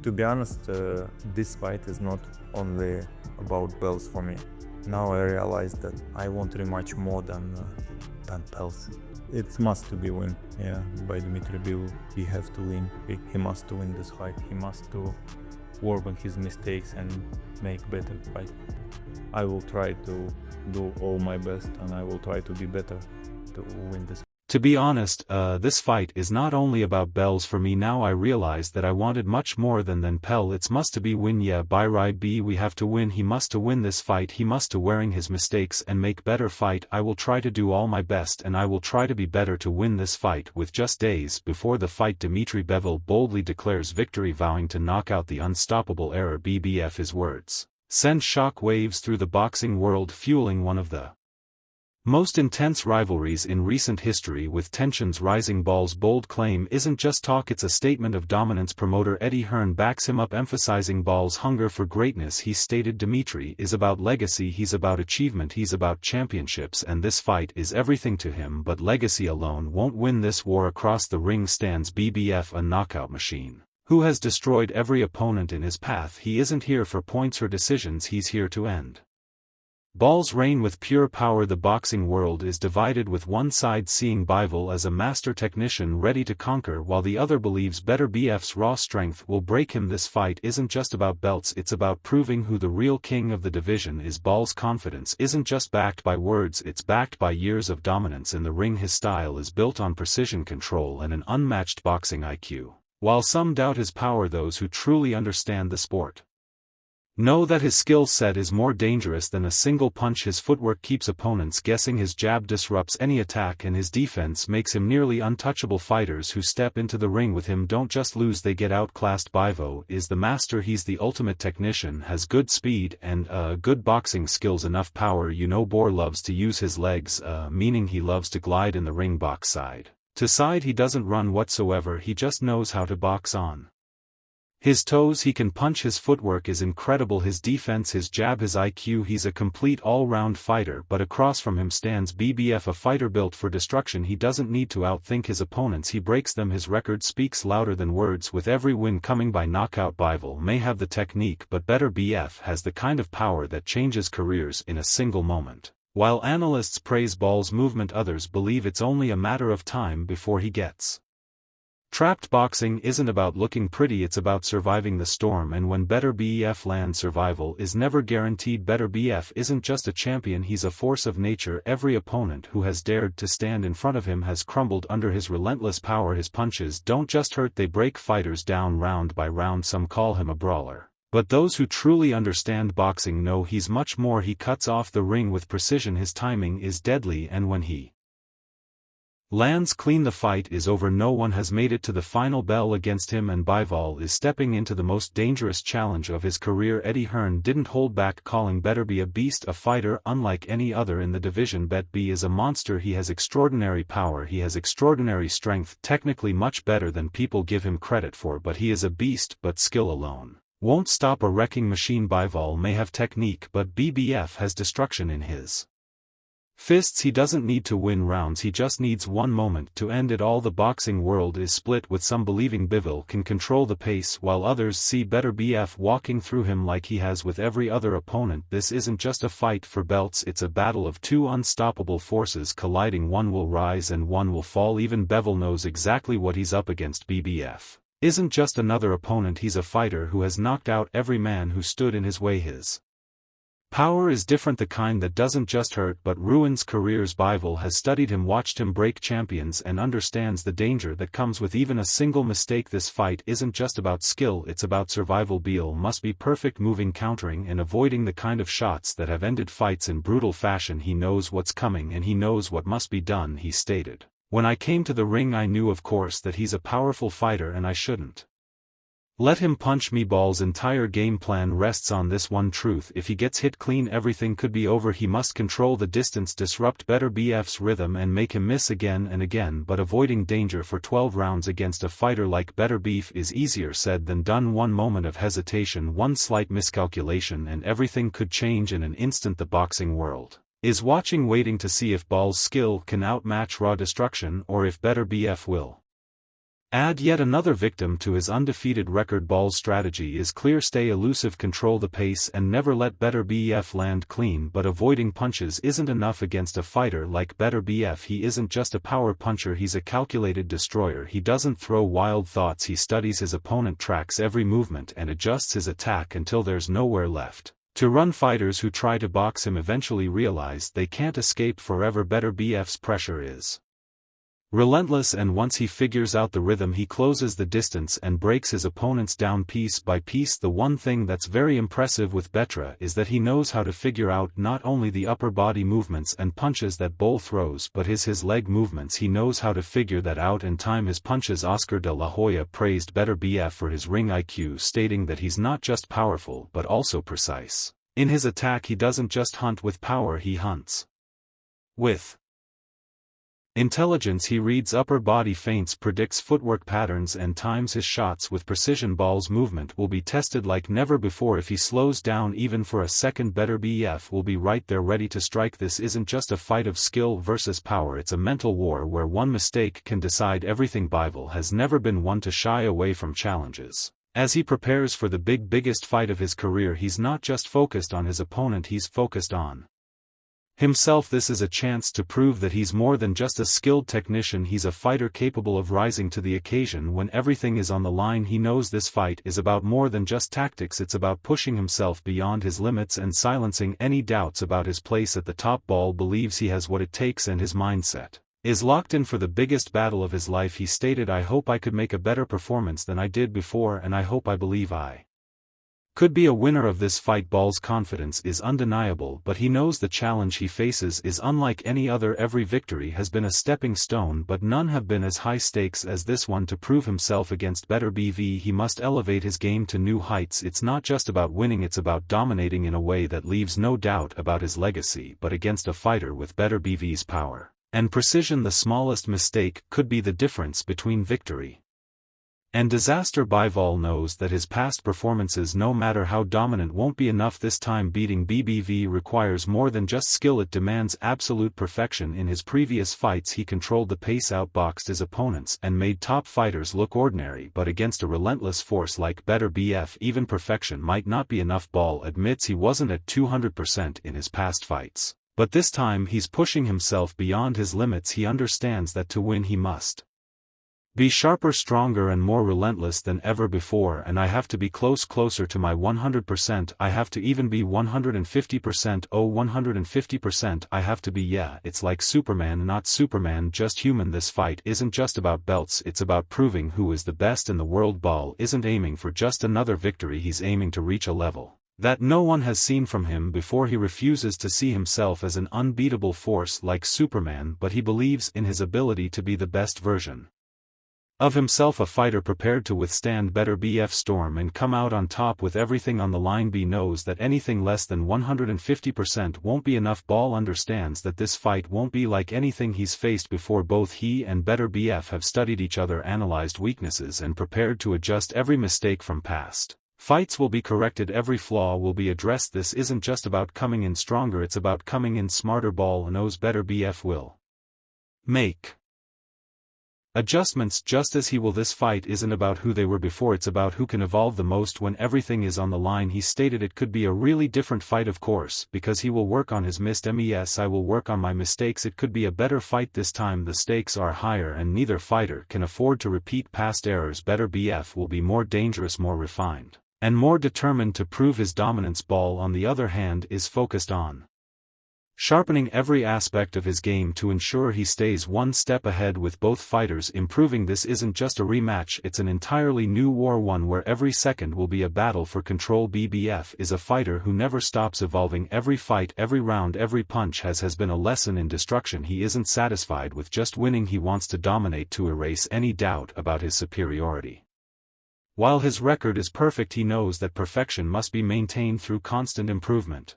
To be honest, this fight is not only about belts for me. Now I realize that I want rematch more than belts. It must to be win, yeah, by Dmitry Bivol. He have to win. He must to win this fight. He must to work on his mistakes and make better fight. I will try to do all my best, and I will try to be better to win this. To be honest, this fight is not only about bells for me. Now I realize that I wanted much more than Pell. It's must to be win, yeah, by right B we have to win. He must to win this fight. He must to wearing his mistakes and make better fight. I will try to do all my best, and I will try to be better to win this fight. With just days before the fight, Dmitry Bivol boldly declares victory, vowing to knock out the unstoppable error BBF. His words send shock waves through the boxing world, fueling one of the most intense rivalries in recent history, with tensions rising. Ball's bold claim isn't just talk, it's a statement of dominance. Promoter Eddie Hearn backs him up, emphasizing Ball's hunger for greatness. He stated, Dmitry is about legacy, he's about achievement, he's about championships, and this fight is everything to him, but legacy alone won't win this war. Across the ring stands BBF, a knockout machine, who has destroyed every opponent in his path. He isn't here for points or decisions, he's here to end Ball's reign with pure power. The boxing world is divided, with one side seeing Bivol as a master technician ready to conquer, while the other believes Beterbiev's raw strength will break him. This fight isn't just about belts, it's about proving who the real king of the division is. Ball's confidence isn't just backed by words, it's backed by years of dominance in the ring. His style is built on precision control and an unmatched boxing IQ. While some doubt his power, those who truly understand the sport know that his skill set is more dangerous than a single punch. His footwork keeps opponents guessing, his jab disrupts any attack, and his defense makes him nearly untouchable. Fighters who step into the ring with him don't just lose, they get outclassed. Bivol is the master, he's the ultimate technician, has good speed and good boxing skills, enough power. You know, Boar loves to use his legs, meaning he loves to glide in the ring, box side to side. He doesn't run whatsoever, he just knows how to box on his toes. He can punch, his footwork is incredible, his defense, his jab, his IQ. He's a complete all-round fighter. But across from him stands BBF, a fighter built for destruction. He doesn't need to outthink his opponents, he breaks them. His record speaks louder than words, with every win coming by knockout. Bivol may have the technique, but Beterbiev has the kind of power that changes careers in a single moment. While analysts praise Ball's movement, others believe it's only a matter of time before he gets trapped. Boxing isn't about looking pretty, it's about surviving the storm, and when Beterbiev lands, survival is never guaranteed. Beterbiev isn't just a champion, he's a force of nature. Every opponent who has dared to stand in front of him has crumbled under his relentless power. His punches don't just hurt, they break fighters down round by round. Some call him a brawler, but those who truly understand boxing know he's much more. He cuts off the ring with precision, his timing is deadly, and when he lands clean, the fight is over. No one has made it to the final bell against him, and Bivol is stepping into the most dangerous challenge of his career. Eddie Hearn didn't hold back, calling Beterbiev a beast, a fighter unlike any other in the division. Beterbiev is a monster, he has extraordinary power, he has extraordinary strength, technically much better than people give him credit for, but he is a beast. But skill alone won't stop a wrecking machine. Bivol may have technique, but BBF has destruction in his fists. He doesn't need to win rounds, he just needs one moment to end it all. The boxing world is split, with some believing Bivol can control the pace, while others see Beterbiev walking through him like he has with every other opponent. This isn't just a fight for belts, it's a battle of two unstoppable forces colliding. One will rise and one will fall. Even Bivol knows exactly what he's up against. BBF isn't just another opponent, he's a fighter who has knocked out every man who stood in his way. His power is different, the kind that doesn't just hurt but ruins careers. Bivol has studied him, watched him break champions, and understands the danger that comes with even a single mistake. This fight isn't just about skill, it's about survival. Bivol must be perfect, moving, countering, and avoiding the kind of shots that have ended fights in brutal fashion. He knows what's coming and he knows what must be done. He stated, "When I came to the ring I knew of course that he's a powerful fighter and I shouldn't let him punch me." Ball's entire game plan rests on this one truth: if he gets hit clean, everything could be over. He must control the distance, disrupt Beterbiev's rhythm, and make him miss again and again. But avoiding danger for 12 rounds against a fighter like Beterbiev is easier said than done. One moment of hesitation, one slight miscalculation, and everything could change in an instant. The boxing world is watching, waiting to see if Ball's skill can outmatch raw destruction, or if Beterbiev will Add yet another victim to his undefeated record. Ball's strategy is clear: stay elusive, control the pace and never let Beterbiev land clean. But avoiding punches isn't enough against a fighter like Beterbiev. He isn't just a power puncher, he's a calculated destroyer. He doesn't throw wild thoughts, he studies his opponent, tracks every movement and adjusts his attack until there's nowhere left to run. Fighters who try to box him eventually realize they can't escape forever. Beterbiev's pressure is relentless, and once he figures out the rhythm, he closes the distance and breaks his opponents down piece by piece. The one thing that's very impressive with Betra is that he knows how to figure out not only the upper body movements and punches that Bol throws, but his leg movements. He knows how to figure that out and time his punches. Oscar de la Hoya praised Beterbiev for his ring IQ, stating that he's not just powerful but also precise. In his attack, he doesn't just hunt with power, he hunts with intelligence. He reads upper body feints, predicts footwork patterns and times his shots with precision. Ball's movement will be tested like never before. If he slows down even for a second, Beterbiev will be right there ready to strike. This isn't just a fight of skill versus power, it's a mental war where one mistake can decide everything. Bivol has never been one to shy away from challenges. As he prepares for the biggest fight of his career, he's not just focused on his opponent, he's focused on himself. This is a chance to prove that he's more than just a skilled technician, he's a fighter capable of rising to the occasion when everything is on the line. He knows this fight is about more than just tactics, it's about pushing himself beyond his limits and silencing any doubts about his place at the top. Ball believes he has what it takes and his mindset is locked in for the biggest battle of his life. He stated, "I hope I could make a better performance than I did before, and I believe I could be a winner of this fight." Ball's confidence is undeniable, but he knows the challenge he faces is unlike any other. Every victory has been a stepping stone, but none have been as high stakes as this one. To prove himself against Beterbiev, he must elevate his game to new heights. It's not just about winning, it's about dominating in a way that leaves no doubt about his legacy. But against a fighter with Beterbiev's power and precision, the smallest mistake could be the difference between victory and disaster. Bivol knows that his past performances, no matter how dominant, won't be enough this time. Beating Beterbiev requires more than just skill, it demands absolute perfection. In his previous fights he controlled the pace, outboxed his opponents and made top fighters look ordinary, but against a relentless force like Beterbiev, even perfection might not be enough. Ball admits he wasn't at 200% in his past fights, but this time he's pushing himself beyond his limits. He understands that to win he must be sharper, stronger and more relentless than ever before. And I have to be closer to my 100%, I have to even be 150%, oh 150% I have to be. Yeah, it's like Superman, not Superman, just human. This fight isn't just about belts, it's about proving who is the best in the world. Ball isn't aiming for just another victory, he's aiming to reach a level that no one has seen from him before. He refuses to see himself as an unbeatable force like Superman, but he believes in his ability to be the best version of himself, a fighter prepared to withstand Beterbiev's storm and come out on top with everything on the line. B knows that anything less than 150% won't be enough. Ball understands that this fight won't be like anything he's faced before. Both he and Beterbiev have studied each other, analyzed weaknesses and prepared to adjust. Every mistake from past fights will be corrected, every flaw will be addressed. This isn't just about coming in stronger, it's about coming in smarter. Ball knows Beterbiev will make adjustments just as he will. This fight isn't about who they were before, it's about who can evolve the most when everything is on the line. He stated it could be a really different fight, of course, because he will work on his missed MES. I will work on my mistakes. It could be a better fight this time. The stakes are higher and neither fighter can afford to repeat past errors. Beterbiev will be more dangerous, more refined, and more determined to prove his dominance. Ball, on the other hand, is focused on sharpening every aspect of his game to ensure he stays one step ahead with both fighters. Improving this isn't just a rematch, it's an entirely new war, one where every second will be a battle for control. BBF is a fighter who never stops evolving. Every fight, every round, every punch has been a lesson in destruction. He isn't satisfied with just winning, he wants to dominate, to erase any doubt about his superiority. While his record is perfect, he knows that perfection must be maintained through constant improvement.